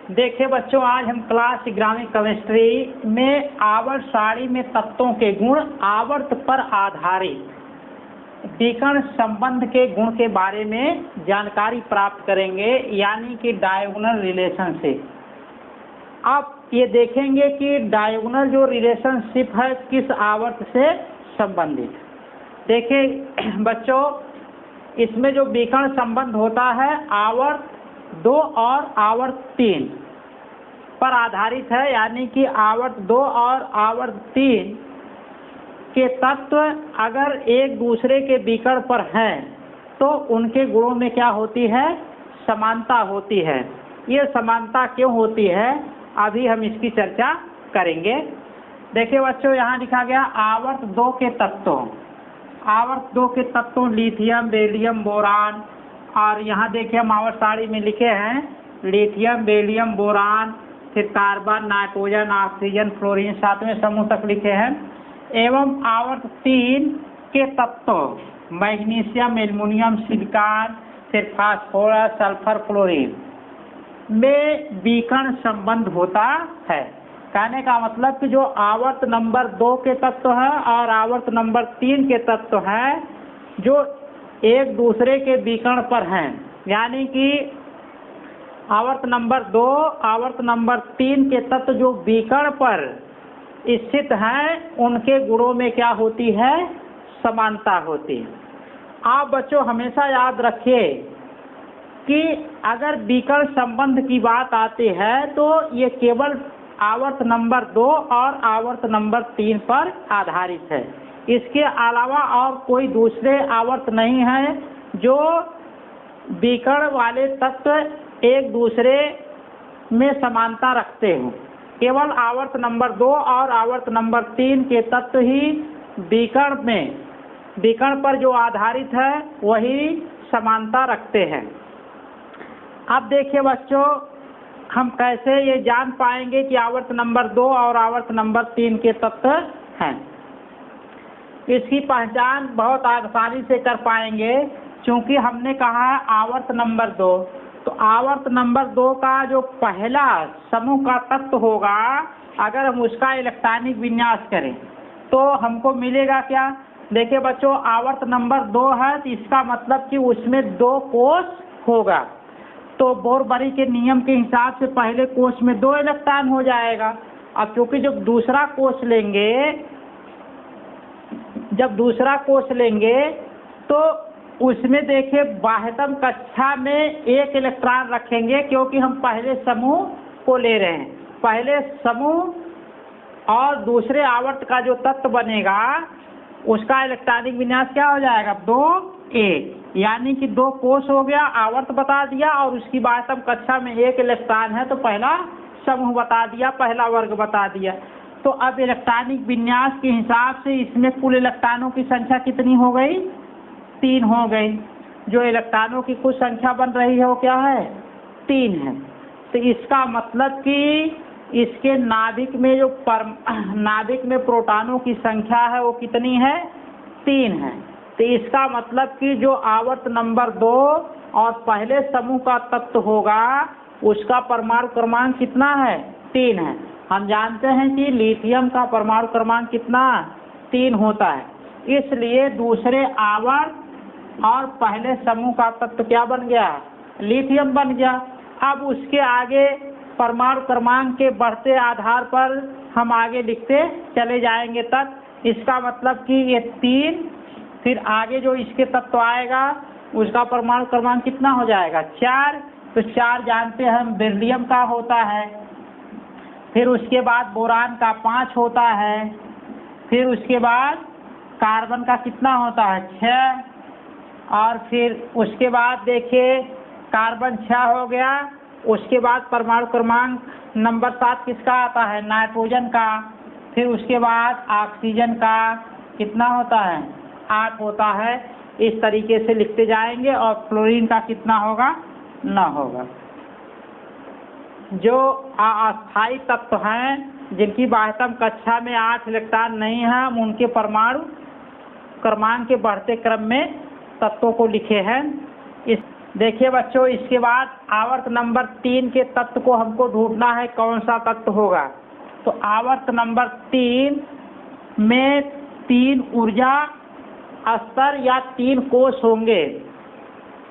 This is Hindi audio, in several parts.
देखिए बच्चों, आज हम क्लास 11वीं केमिस्ट्री में आवर्त सारणी में तत्वों के गुण, आवर्त पर आधारित विकर्ण संबंध के गुण के बारे में जानकारी प्राप्त करेंगे, यानी कि डायगोनल रिलेशनशिप। अब ये देखेंगे कि डायगोनल जो रिलेशनशिप है किस आवर्त से संबंधित। देखिए बच्चों, इसमें जो विकर्ण संबंध होता है आवर्त 2 और आवर्त 3 पर आधारित है, यानी कि आवर्त 2 और आवर्त 3 के तत्व अगर एक दूसरे के विकर्ण पर हैं तो उनके गुणों में क्या होती है, समानता होती है। ये समानता क्यों होती है, अभी हम इसकी चर्चा करेंगे। देखिए बच्चों, यहाँ लिखा गया आवर्त 2 के तत्वों। आवर्त 2 के तत्वों लिथियम, बेरिलियम, बोरान, और यहाँ देखिए हम आवर्त सारणी में लिखे हैं लिथियम, बेरिलियम, बोरान, फिर कार्बन, नाइट्रोजन, ऑक्सीजन, फ्लोरीन, 7वें समूह तक लिखे हैं। एवं आवर्त 3 के तत्वों मैग्नीशियम, एल्युमिनियम, सिलिकॉन, फिर फास्फोरस, सल्फर, फ्लोरीन में विकर्ण संबंध होता है। कहने का मतलब कि जो आवर्त नंबर 2 के तत्व है और आवर्त नंबर 3 के तत्व हैं जो एक दूसरे के विकर्ण पर हैं, यानी कि आवर्त नंबर 2, आवर्त नंबर 3 के तत्व जो विकर्ण पर स्थित हैं उनके गुणों में क्या होती है, समानता होती है। आप बच्चों हमेशा याद रखिए कि अगर विकर्ण संबंध की बात आती है तो ये केवल आवर्त नंबर 2 और आवर्त नंबर 3 पर आधारित है। इसके अलावा और कोई दूसरे आवर्त नहीं है जो विकर्ण वाले तत्व एक दूसरे में समानता रखते हो। केवल आवर्त नंबर 2 और आवर्त नंबर 3 के तत्व ही विकर्ण पर जो आधारित है वही समानता रखते हैं। अब देखिए बच्चों, हम कैसे ये जान पाएंगे कि आवर्त नंबर 2 और आवर्त नंबर 3 के तत्व हैं। इसकी पहचान बहुत आसानी से कर पाएंगे, क्योंकि हमने कहा है आवर्त नंबर 2, तो आवर्त नंबर 2 का जो पहला समूह का तत्व होगा, अगर हम उसका इलेक्ट्रॉनिक विन्यास करें तो हमको मिलेगा क्या। देखिए बच्चों, आवर्त नंबर 2 है तो इसका मतलब कि उसमें 2 कोष होगा, तो बोर-बरी के नियम के हिसाब से पहले कोष में 2 इलेक्ट्रॉन हो जाएगा। अब क्योंकि जब दूसरा कोष लेंगे तो उसमें देखिए बाह्यतम कक्षा में 1 इलेक्ट्रॉन रखेंगे, क्योंकि हम पहले समूह को ले रहे हैं। पहले समूह और दूसरे आवर्त का जो तत्व बनेगा उसका इलेक्ट्रॉनिक विन्यास क्या हो जाएगा, 2a, यानी कि 2 कोष हो गया, आवर्त बता दिया और उसकी बाह्यतम कक्षा में 1 इलेक्ट्रॉन है तो पहला समूह बता दिया, पहला वर्ग बता दिया। तो अब इलेक्ट्रॉनिक विन्यास के हिसाब से इसमें कुल इलेक्ट्रॉनों की संख्या कितनी हो गई, 3 हो गई। जो इलेक्ट्रॉनों की कुल संख्या बन रही है वो क्या है, 3 है। तो इसका मतलब कि इसके नाभिक में प्रोटॉनों की संख्या है वो कितनी है, 3 है। तो इसका मतलब कि जो आवर्त नंबर 2 और पहले समूह का तत्व होगा उसका परमाणु क्रमांक कितना है, 3 है। हम जानते हैं कि लिथियम का परमाणु क्रमांक कितना, 3 होता है, इसलिए दूसरे आवर्त और पहले समूह का तत्व क्या बन गया, लिथियम बन गया। अब उसके आगे परमाणु क्रमांक के बढ़ते आधार पर हम आगे लिखते चले जाएंगे तक। इसका मतलब कि ये 3, फिर आगे जो इसके तत्व आएगा उसका परमाणु क्रमांक कितना हो जाएगा, 4। तो 4 जानते हैं हम बेरिलियम का होता है, फिर उसके बाद बोरान का 5 होता है, फिर उसके बाद कार्बन का कितना होता है, 6, और फिर उसके बाद देखिए कार्बन 6 हो गया। उसके बाद परमाणु क्रमांक नंबर 7 किसका आता है, नाइट्रोजन का, फिर उसके बाद ऑक्सीजन का कितना होता है, 8 होता है। इस तरीके से लिखते जाएंगे और फ्लोरीन का कितना होगा, 9 होगा। जो अस्थायी तत्व हैं जिनकी बाह्यतम कक्षा में 8 इलेक्ट्रॉन नहीं है, हम उनके परमाणु क्रमांक के बढ़ते क्रम में तत्वों को लिखे हैं। देखिए बच्चों, इसके बाद आवर्त नंबर 3 के तत्व को हमको ढूंढना है, कौन सा तत्व होगा। तो आवर्त नंबर 3 में 3 ऊर्जा स्तर या 3 कोष होंगे,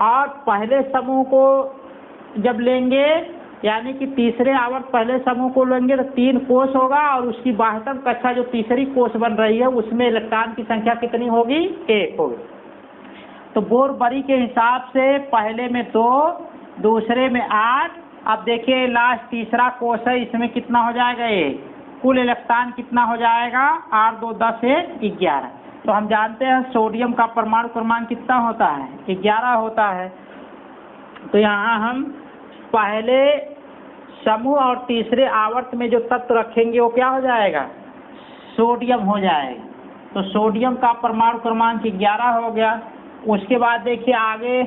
और पहले समूह को जब लेंगे, यानी कि तीसरे आवर्त पहले समूह को लेंगे तो 3 कोष होगा, और उसकी बाह्यतम कक्षा जो तीसरी कोष बन रही है उसमें इलेक्ट्रॉन की संख्या कितनी होगी, 1 होगी। तो बोर-बरी के हिसाब से पहले में 2, दूसरे में 8। अब देखिए लास्ट तीसरा कोष है, इसमें कितना हो जाएगा, 1। कुल इलेक्ट्रॉन कितना हो जाएगा, 8 2 10 1 11। तो हम जानते हैं सोडियम का परमाणु क्रमांक कितना होता है, 11 होता है। तो यहाँ हम पहले समूह और तीसरे आवर्त में जो तत्व रखेंगे वो क्या हो जाएगा, सोडियम हो जाएगा। तो सोडियम का परमाणु क्रमांक 11 हो गया। उसके बाद देखिए आगे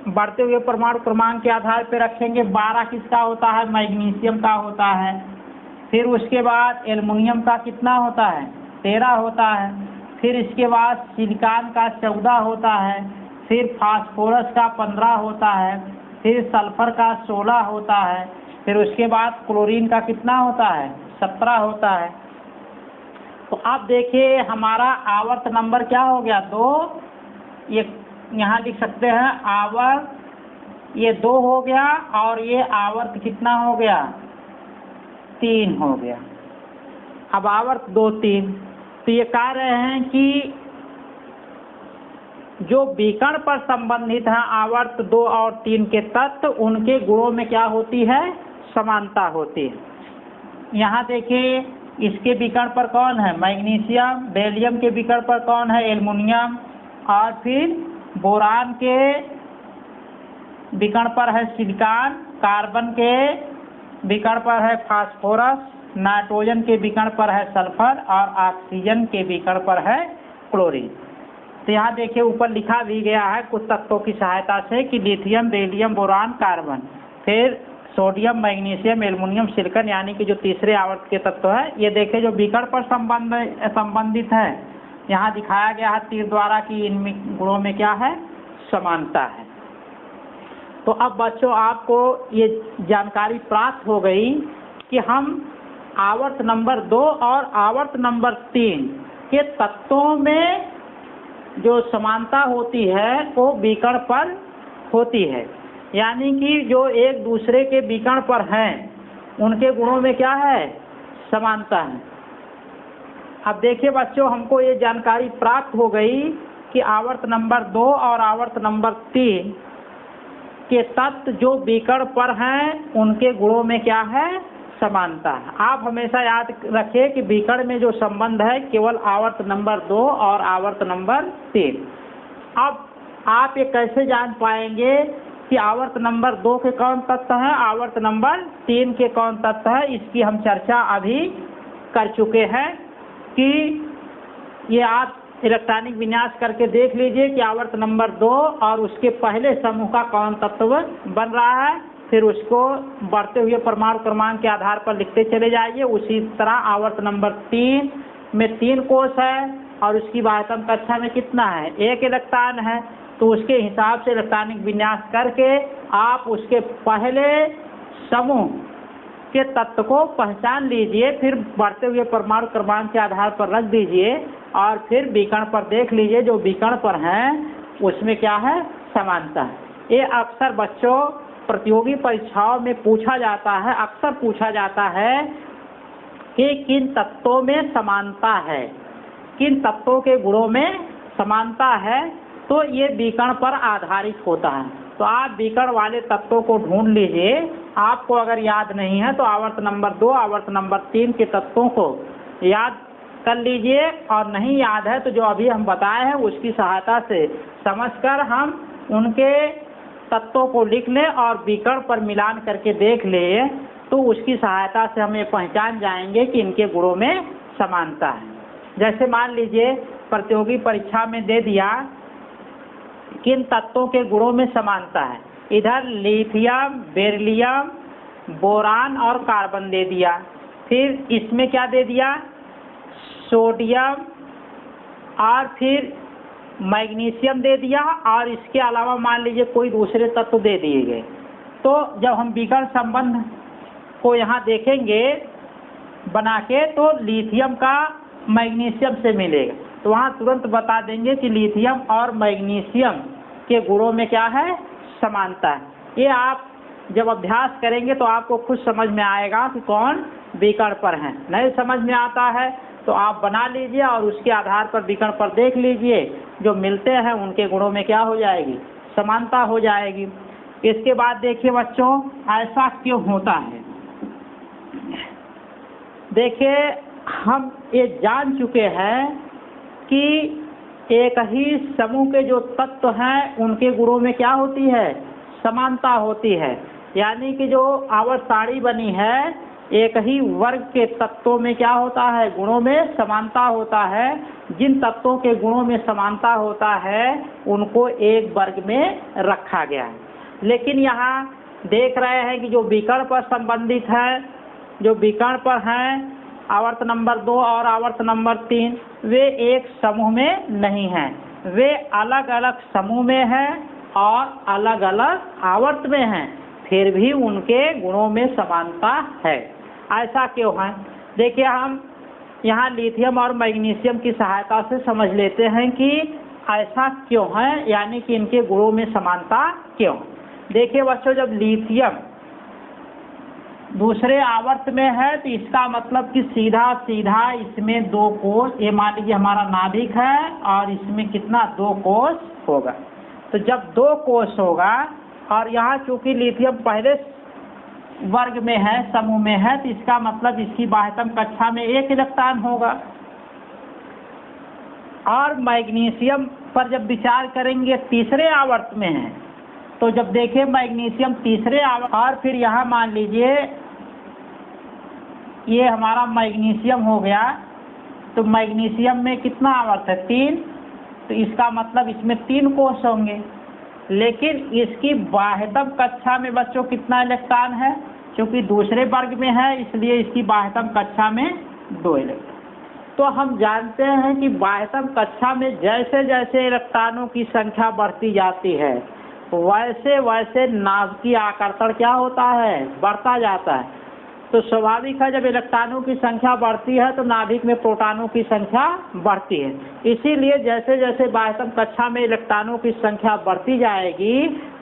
बढ़ते हुए परमाणु क्रमांक के आधार पर रखेंगे, 12 किसका होता है, मैग्नीशियम का होता है। फिर उसके बाद एल्युमिनियम का कितना होता है, 13 होता है। फिर इसके बाद सिलिकॉन का 14 होता है। फिर फास्फोरस का 15 होता है। फिर सल्फर का 16 होता है। फिर उसके बाद क्लोरीन का कितना होता है, 17 होता है। तो आप देखिए हमारा आवर्त नंबर क्या हो गया, 2। ये यहाँ लिख सकते हैं आवर्त, ये 2 हो गया, और ये आवर्त कितना हो गया, 3 हो गया। अब आवर्त 2 3, तो ये कह रहे हैं कि जो विकर्ण पर संबंधित है आवर्त 2 और 3 के तत्व, उनके गुणों में क्या होती है, समानता होती है। यहाँ देखिए इसके विकर्ण पर कौन है, मैग्नीशियम। बेरिलियम के विकर्ण पर कौन है, एल्युमिनियम। और फिर बोरान के विकर्ण पर है सिलिकॉन। कार्बन के विकर्ण पर है फास्फोरस। नाइट्रोजन के विकर्ण पर है सल्फर, और ऑक्सीजन के विकर्ण पर है क्लोरीन। तो यहाँ देखिए ऊपर लिखा भी गया है कुछ तत्वों की सहायता से कि लिथियम, बेरिलियम, बोरान, कार्बन, फिर सोडियम, मैग्नीशियम, एल्युमिनियम, सिलिकॉन, यानी कि जो तीसरे आवर्त के तत्व है। ये देखिए जो विकर्ण पर संबंधित है, यहाँ दिखाया गया है तीर द्वारा कि इन गुणों में क्या है, समानता है। तो अब बच्चों आपको ये जानकारी प्राप्त हो गई कि हम आवर्त नंबर 2 और आवर्त नंबर 3 के तत्वों में जो समानता होती है वो विकर्ण पर होती है, यानी कि जो एक दूसरे के विकर्ण पर हैं उनके गुणों में क्या है, समानता है। अब देखिए बच्चों हमको ये जानकारी प्राप्त हो गई कि आवर्त नंबर 2 और आवर्त नंबर 3 के तत्व जो विकर्ण पर हैं उनके गुणों में क्या है, समानता है। आप हमेशा याद रखिए कि विकर्ण में जो संबंध है केवल आवर्त नंबर 2 और आवर्त नंबर 3। अब आप ये कैसे जान पाएंगे कि आवर्त नंबर 2 के कौन तत्व है, आवर्त नंबर 3 के कौन तत्व है, इसकी हम चर्चा अभी कर चुके हैं कि ये आप इलेक्ट्रॉनिक विन्यास करके देख लीजिए कि आवर्त नंबर 2 और उसके पहले समूह का कौन तत्व बन रहा है। फिर उसको बढ़ते हुए परमाणु क्रमांक के आधार पर लिखते चले जाइए। उसी तरह आवर्त नंबर 3 में 3 कोष है और उसकी बाह्यतम कक्षा में कितना है, 1 इलेक्ट्रॉन है। तो उसके हिसाब से इलेक्ट्रॉनिक विन्यास करके आप उसके पहले समूह के तत्व को पहचान लीजिए, फिर बढ़ते हुए परमाणु क्रमांक के आधार पर रख दीजिए और फिर विकर्ण पर देख लीजिए जो विकर्ण पर हैं उसमें क्या है, समानता है। ये अक्सर बच्चों प्रतियोगी परीक्षाओं में पूछा जाता है, अक्सर पूछा जाता है कि किन तत्वों में समानता है, किन तत्वों के गुणों में समानता है। तो ये विकर्ण पर आधारित होता है। तो आप विकर्ण वाले तत्वों को ढूंढ लीजिए। आपको अगर याद नहीं है तो आवर्त नंबर 2 आवर्त नंबर 3 के तत्वों को याद कर लीजिए, और नहीं याद है तो जो अभी हम बताए हैं उसकी सहायता से समझकर हम उनके तत्वों को लिख लें और विकर्ण पर मिलान करके देख लें, तो उसकी सहायता से हम ये पहचान जाएंगे कि इनके गुणों में समानता है। जैसे मान लीजिए प्रतियोगी परीक्षा में दे दिया किन तत्वों के गुणों में समानता है, इधर लिथियम, बेरिलियम, बोरान और कार्बन दे दिया। फिर इसमें क्या दे दिया, सोडियम और फिर मैग्नीशियम दे दिया और इसके अलावा मान लीजिए कोई दूसरे तत्व दे दिए गए, तो जब हम विकर्ण संबंध को यहाँ देखेंगे बना के तो लिथियम का मैग्नीशियम से मिलेगा, तो वहाँ तुरंत बता देंगे कि लिथियम और मैग्नीशियम के गुणों में क्या है, समानता है। ये आप जब अभ्यास करेंगे तो आपको खुद समझ में आएगा कि कौन विकर्ण पर है। नहीं समझ में आता है तो आप बना लीजिए और उसके आधार पर विकर्ण पर देख लीजिए, जो मिलते हैं उनके गुणों में क्या हो जाएगी, समानता हो जाएगी। इसके बाद देखिए बच्चों, ऐसा क्यों होता है। देखिए हम ये जान चुके हैं कि एक ही समूह के जो तत्व हैं उनके गुणों में क्या होती है, समानता होती है। यानी कि जो आवर्त सारणी बनी है, एक ही वर्ग के तत्वों में क्या होता है, गुणों में समानता होता है। जिन तत्वों के गुणों में समानता होता है उनको एक वर्ग में रखा गया है। लेकिन यहाँ देख रहे हैं कि जो विकर्ण पर संबंधित है, जो विकर्ण पर हैं आवर्त नंबर 2 और आवर्त नंबर 3, वे एक समूह में नहीं हैं, वे अलग अलग समूह में हैं और अलग अलग आवर्त में हैं, फिर भी उनके गुणों में समानता है। ऐसा क्यों है, देखिए हम यहाँ लिथियम और मैग्नीशियम की सहायता से समझ लेते हैं कि ऐसा क्यों है, यानी कि इनके गुणों में समानता क्यों। देखिए बच्चों, जब लिथियम दूसरे आवर्त में है तो इसका मतलब कि सीधा सीधा इसमें 2 कोष, ये मान लीजिए हमारा नाभिक है और इसमें कितना 2 कोष होगा। तो जब 2 कोष होगा और यहाँ चूंकि लिथियम पहले वर्ग में है, समूह में है, तो इसका मतलब इसकी बाह्यतम कक्षा में 1 इलेक्ट्रॉन होगा। और मैग्नीशियम पर जब विचार करेंगे तीसरे आवर्त में है, तो जब देखें मैग्नीशियम तीसरे आवर्त, और फिर यहाँ मान लीजिए ये हमारा मैग्नीशियम हो गया, तो मैग्नीशियम में कितना आवर्त है, 3, तो इसका मतलब इसमें 3 कोष होंगे। लेकिन इसकी बाह्यतम कक्षा में बच्चों कितना इलेक्ट्रॉन है, क्योंकि दूसरे वर्ग में है इसलिए इसकी बाह्यतम कक्षा में 2 इलेक्ट्रॉन। तो हम जानते हैं कि बाह्यतम कक्षा में जैसे जैसे इलेक्ट्रॉनों की संख्या बढ़ती जाती है वैसे वैसे नाभ की आकर्षण क्या होता है, बढ़ता जाता है। तो स्वाभाविक है जब इलेक्ट्रॉनों की संख्या बढ़ती है तो नाभिक में प्रोटॉनों की संख्या बढ़ती है। इसीलिए जैसे जैसे बाह्यतम कक्षा में इलेक्ट्रॉनों की संख्या बढ़ती जाएगी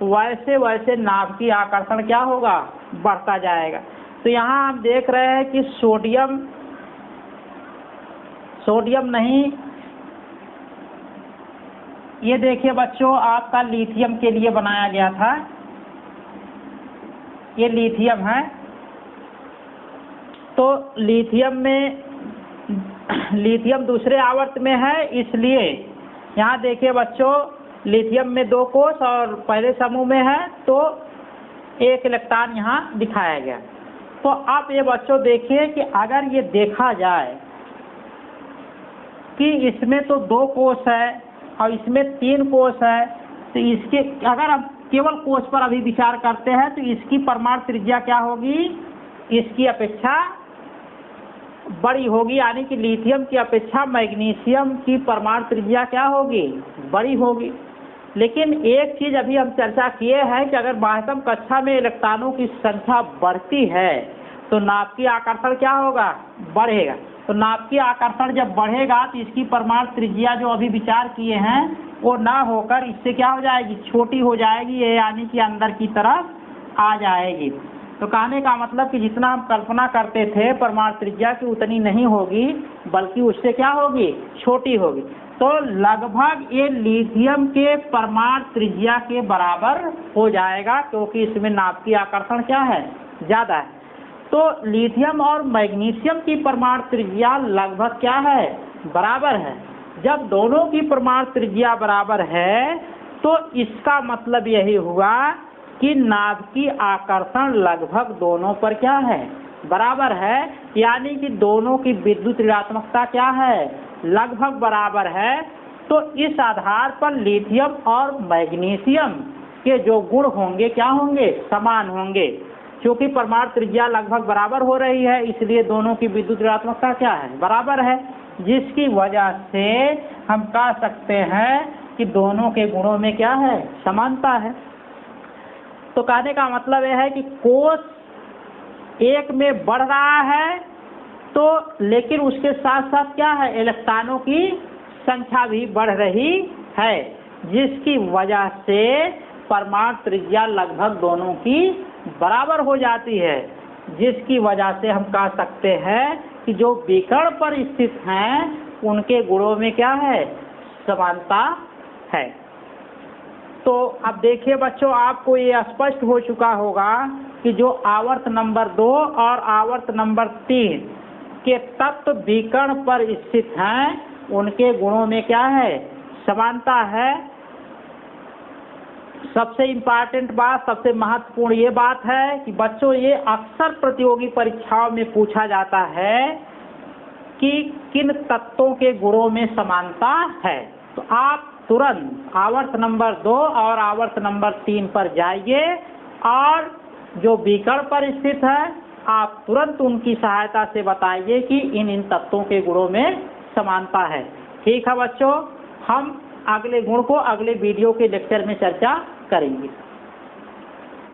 वैसे वैसे नाभ की आकर्षण क्या होगा, बढ़ता जाएगा। तो यहाँ हम देख रहे हैं कि सोडियम नहीं, ये देखिए बच्चों आपका लिथियम के लिए बनाया गया था, ये लिथियम है। तो लिथियम में लिथियम दूसरे आवर्त में है, इसलिए यहाँ देखिए बच्चों लिथियम में 2 कोष और पहले समूह में है तो 1 इलेक्ट्रॉन यहाँ दिखाया गया। तो आप ये बच्चों देखिए कि अगर ये देखा जाए कि इसमें तो 2 कोष है और इसमें 3 कोष है, तो इसके अगर हम केवल कोष पर अभी विचार करते हैं तो इसकी परमाणु त्रिज्या क्या होगी, इसकी अपेक्षा बड़ी होगी। यानी कि लिथियम की अपेक्षा मैग्नीशियम की परमाणु त्रिज्या क्या होगी, बड़ी होगी। लेकिन एक चीज अभी हम चर्चा किए हैं कि अगर बाह्यतम कक्षा में इलेक्ट्रॉनों की संख्या बढ़ती है तो नाभ की आकर्षण क्या होगा, बढ़ेगा। तो नाभ की आकर्षण जब बढ़ेगा तो इसकी परमाणु त्रिज्या जो अभी विचार किए हैं वो ना होकर इससे क्या हो जाएगी, छोटी हो जाएगी, ये यानी कि अंदर की तरफ आ जाएगी। तो कहने का मतलब कि जितना हम कल्पना करते थे परमाणु त्रिज्या की उतनी नहीं होगी, बल्कि उससे क्या होगी, छोटी होगी। तो लगभग ये लिथियम के परमाणु त्रिज्या के बराबर हो जाएगा, क्योंकि इसमें नाभ की आकर्षण क्या है, ज़्यादा है। तो लिथियम और मैग्नीशियम की परमाणु त्रिज्या लगभग क्या है, बराबर है। जब दोनों की परमाणु त्रिज्या बराबर है तो इसका मतलब यही हुआ कि नाभ की आकर्षण लगभग दोनों पर क्या है, बराबर है। यानी कि दोनों की विद्युत ऋणात्मकता क्या है, लगभग बराबर है। तो इस आधार पर लिथियम और मैग्नीशियम के जो गुण होंगे क्या होंगे, समान होंगे। क्योंकि परमाणु त्रिज्या लगभग बराबर हो रही है इसलिए दोनों की विद्युत ऋणात्मकता क्या है, बराबर है। जिसकी वजह से हम कह सकते हैं कि दोनों के गुणों में क्या है, समानता है। तो कहने का मतलब यह है कि कोष एक में बढ़ रहा है, तो लेकिन उसके साथ साथ क्या है, इलेक्ट्रॉनों की संख्या भी बढ़ रही है, जिसकी वजह से परमाणु त्रिज्या लगभग दोनों की बराबर हो जाती है, जिसकी वजह से हम कह सकते हैं कि जो विकर्ण पर स्थित हैं उनके गुणों में क्या है, समानता है। तो अब देखिए बच्चों, आपको ये स्पष्ट हो चुका होगा कि जो आवर्त नंबर 2 और आवर्त नंबर 3 के तत्व विकर्ण पर स्थित हैं उनके गुणों में क्या है, समानता है। सबसे इम्पॉर्टेंट बात, सबसे महत्वपूर्ण ये बात है कि बच्चों ये अक्सर प्रतियोगी परीक्षाओं में पूछा जाता है कि किन तत्वों के गुणों में समानता है। तो आप तुरंत आवर्त नंबर 2 और आवर्त नंबर 3 पर जाइए और जो विकर्ण पर स्थित है आप तुरंत उनकी सहायता से बताइए कि इन तत्वों के गुणों में समानता है। ठीक है बच्चों, हम अगले गुण को अगले वीडियो के लेक्चर में चर्चा करेंगे।